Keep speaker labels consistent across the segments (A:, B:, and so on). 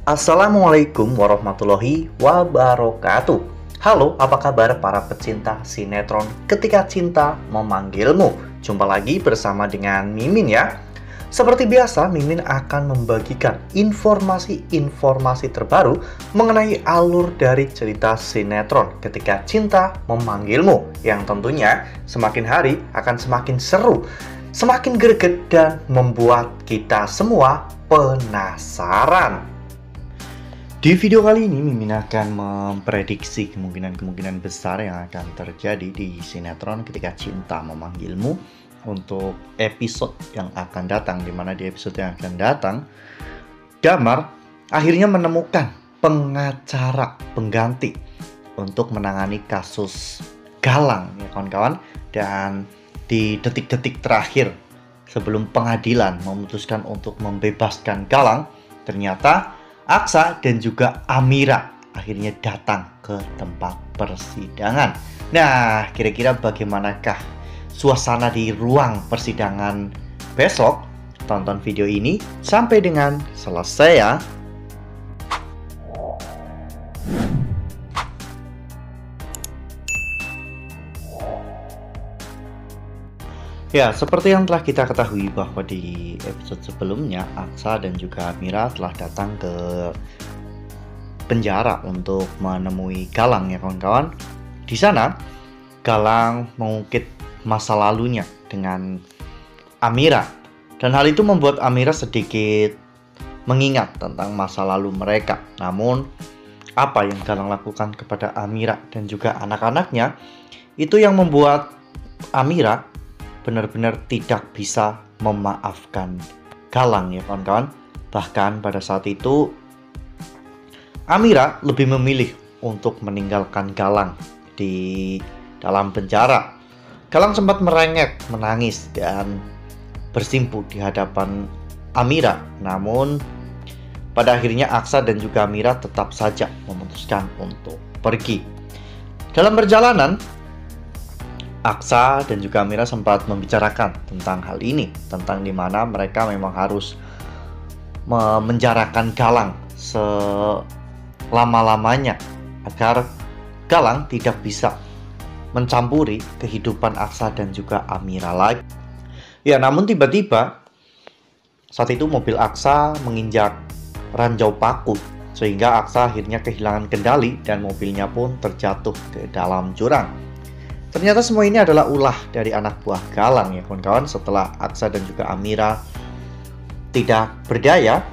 A: Assalamualaikum warahmatullahi wabarakatuh. Halo, apa kabar para pecinta sinetron Ketika Cinta Memanggilmu? Jumpa lagi bersama dengan Mimin ya. Seperti biasa, Mimin akan membagikan informasi-informasi terbaru mengenai alur dari cerita sinetron Ketika Cinta Memanggilmu, yang tentunya semakin hari akan semakin seru, semakin greget, dan membuat kita semua penasaran. Di video kali ini, Mimin akan memprediksi kemungkinan-kemungkinan besar yang akan terjadi di sinetron Ketika Cinta Memanggilmu untuk episode yang akan datang, dimana di episode yang akan datang, Damar akhirnya menemukan pengacara pengganti untuk menangani kasus Galang, ya kawan-kawan. Dan di detik-detik terakhir sebelum pengadilan memutuskan untuk membebaskan Galang, ternyata Aksa dan juga Amira akhirnya datang ke tempat persidangan. Nah, kira-kira bagaimanakah suasana di ruang persidangan besok? Tonton video ini sampai dengan selesai ya. Ya, seperti yang telah kita ketahui bahwa di episode sebelumnya, Aksa dan juga Amira telah datang ke penjara untuk menemui Galang, ya kawan-kawan. Di sana, Galang mengungkit masa lalunya dengan Amira. Dan hal itu membuat Amira sedikit mengingat tentang masa lalu mereka. Namun, apa yang Galang lakukan kepada Amira dan juga anak-anaknya, itu yang membuat Amira benar-benar tidak bisa memaafkan Galang, ya kawan-kawan. Bahkan pada saat itu Amira lebih memilih untuk meninggalkan Galang di dalam penjara. Galang sempat merengek, menangis, dan bersimpuh di hadapan Amira. Namun pada akhirnya Aksa dan juga Amira tetap saja memutuskan untuk pergi. Dalam perjalanan, Aksa dan juga Amira sempat membicarakan tentang hal ini, tentang dimana mereka memang harus memenjarakan Galang selama-lamanya agar Galang tidak bisa mencampuri kehidupan Aksa dan juga Amira lagi. Ya, namun tiba-tiba saat itu mobil Aksa menginjak ranjau paku, sehingga Aksa akhirnya kehilangan kendali dan mobilnya pun terjatuh ke dalam jurang. Ternyata semua ini adalah ulah dari anak buah Galang, ya kawan-kawan. Setelah Aksa dan juga Amira tidak berdaya,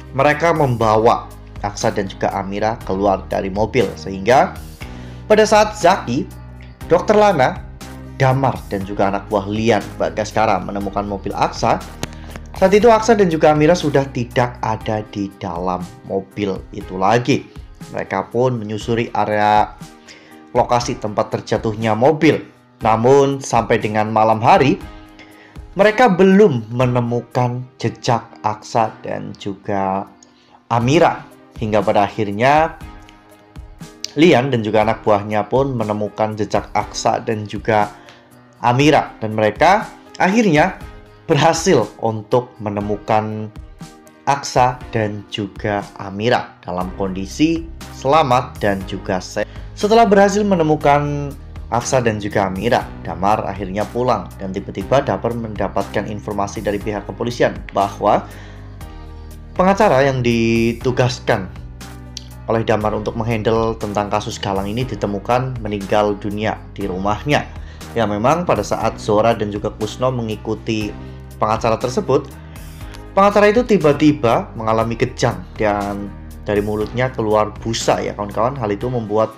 A: mereka membawa Aksa dan juga Amira keluar dari mobil. Sehingga pada saat Zaki, Dokter Lana, Damar, dan juga anak buah Lian, Bagaskara menemukan mobil Aksa, saat itu Aksa dan juga Amira sudah tidak ada di dalam mobil itu lagi. Mereka pun menyusuri area lokasi tempat terjatuhnya mobil. Namun sampai dengan malam hari, mereka belum menemukan jejak Aksa dan juga Amira. Hingga pada akhirnya Lian dan juga anak buahnya pun menemukan jejak Aksa dan juga Amira. Dan mereka akhirnya berhasil untuk menemukan Aksa dan juga Amira dalam kondisi selamat dan juga sehat. Setelah berhasil menemukan Aksa dan juga Amira, Damar akhirnya pulang. Dan tiba-tiba Damar mendapatkan informasi dari pihak kepolisian bahwa pengacara yang ditugaskan oleh Damar untuk menghandle tentang kasus Galang ini ditemukan meninggal dunia di rumahnya. Ya, memang pada saat Zora dan juga Kusno mengikuti pengacara tersebut, pengacara itu tiba-tiba mengalami kejang dan dari mulutnya keluar busa, ya kawan-kawan. Hal itu membuat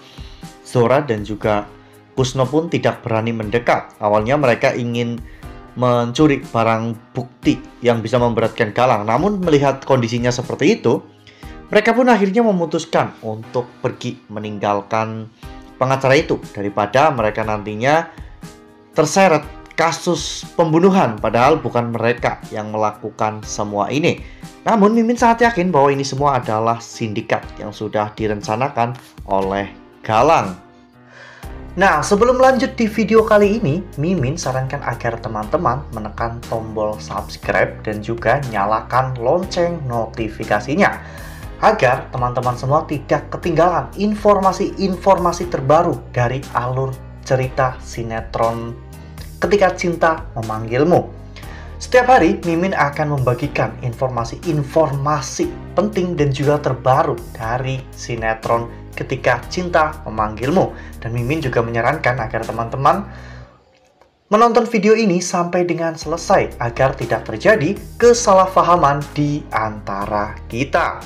A: Zora dan juga Kusno pun tidak berani mendekat. Awalnya mereka ingin mencuri barang bukti yang bisa memberatkan Galang. Namun melihat kondisinya seperti itu, mereka pun akhirnya memutuskan untuk pergi meninggalkan pengacara itu, daripada mereka nantinya terseret kasus pembunuhan, padahal bukan mereka yang melakukan semua ini. Namun Mimin sangat yakin bahwa ini semua adalah sindikat yang sudah direncanakan oleh Galang. Nah, sebelum lanjut di video kali ini, Mimin sarankan agar teman-teman menekan tombol subscribe dan juga nyalakan lonceng notifikasinya. agar teman-teman semua tidak ketinggalan informasi-informasi terbaru dari alur cerita sinetron Ketika Cinta Memanggilmu. Setiap hari, Mimin akan membagikan informasi-informasi penting dan juga terbaru dari sinetron Ketika Cinta Memanggilmu. Dan Mimin juga menyarankan agar teman-teman menonton video ini sampai dengan selesai agar tidak terjadi kesalahpahaman di antara kita.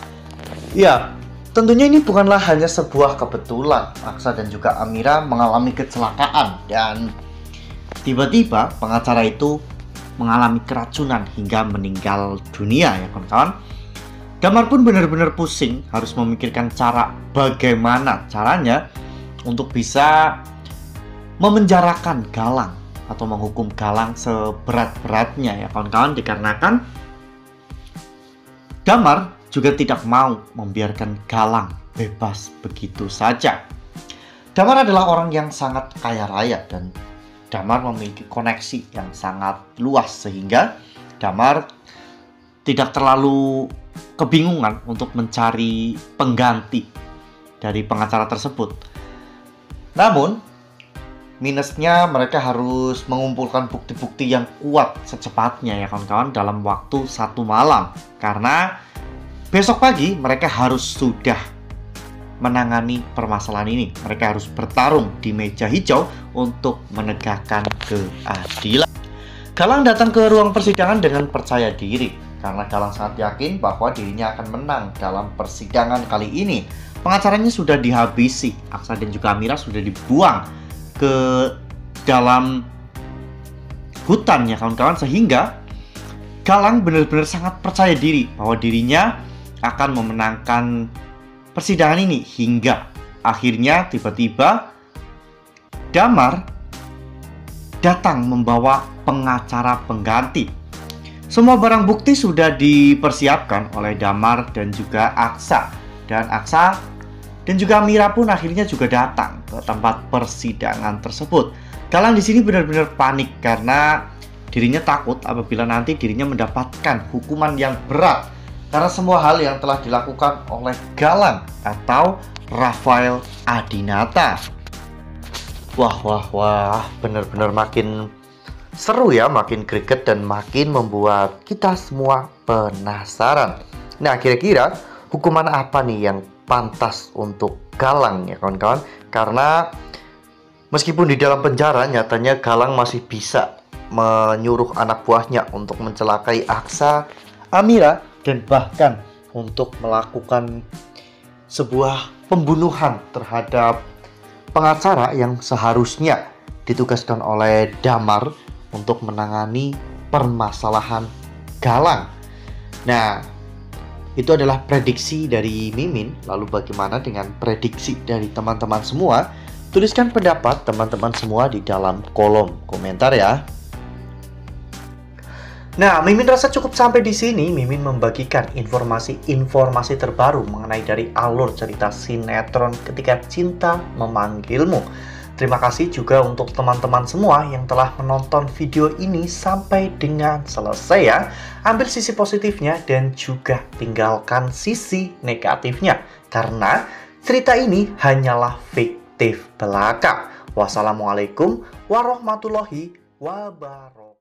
A: Ya, tentunya ini bukanlah hanya sebuah kebetulan. Aksa dan juga Amira mengalami kecelakaan dan tiba-tiba pengacara itu mengalami keracunan hingga meninggal dunia ya kawan-kawan. Damar pun benar-benar pusing, harus memikirkan cara bagaimana caranya untuk bisa memenjarakan Galang atau menghukum Galang seberat-beratnya ya kawan-kawan, dikarenakan Damar juga tidak mau membiarkan Galang bebas begitu saja. Damar adalah orang yang sangat kaya raya dan Damar memiliki koneksi yang sangat luas sehingga Damar tidak terlalu kebingungan untuk mencari pengganti dari pengacara tersebut. Namun, minusnya mereka harus mengumpulkan bukti-bukti yang kuat secepatnya ya kawan-kawan dalam waktu 1 malam. Karena besok pagi mereka harus sudah menangani permasalahan ini. Mereka harus bertarung di meja hijau untuk menegakkan keadilan. Galang datang ke ruang persidangan dengan percaya diri karena Galang sangat yakin bahwa dirinya akan menang dalam persidangan kali ini. Pengacaranya sudah dihabisi, Aksa dan juga Amira sudah dibuang ke dalam hutan ya kawan-kawan, sehingga Galang benar-benar sangat percaya diri bahwa dirinya akan memenangkan persidangan ini hingga akhirnya tiba-tiba Damar datang membawa pengacara pengganti. Semua barang bukti sudah dipersiapkan oleh Damar dan juga Aksa, dan Aksa dan juga Amira pun akhirnya juga datang ke tempat persidangan tersebut. Galang di sini benar-benar panik karena dirinya takut apabila nanti dirinya mendapatkan hukuman yang berat karena semua hal yang telah dilakukan oleh Galang atau Rafael Adinata. Wah, benar-benar makin seru ya, makin greget dan makin membuat kita semua penasaran. Nah, kira-kira hukuman apa nih yang pantas untuk Galang ya kawan-kawan? Karena meskipun di dalam penjara, nyatanya Galang masih bisa menyuruh anak buahnya untuk mencelakai Aksa, Amira, dan bahkan untuk melakukan sebuah pembunuhan terhadap pengacara yang seharusnya ditugaskan oleh Damar untuk menangani permasalahan Galang. Nah, itu adalah prediksi dari Mimin. Lalu bagaimana dengan prediksi dari teman-teman semua? Tuliskan pendapat teman-teman semua di dalam kolom komentar ya. Nah, Mimin rasa cukup sampai di sini. Mimin membagikan informasi-informasi terbaru mengenai dari alur cerita sinetron Ketika Cinta Memanggilmu. Terima kasih juga untuk teman-teman semua yang telah menonton video ini sampai dengan selesai ya. Ambil sisi positifnya dan juga tinggalkan sisi negatifnya. Karena cerita ini hanyalah fiktif belaka. Wassalamualaikum warahmatullahi wabarakatuh.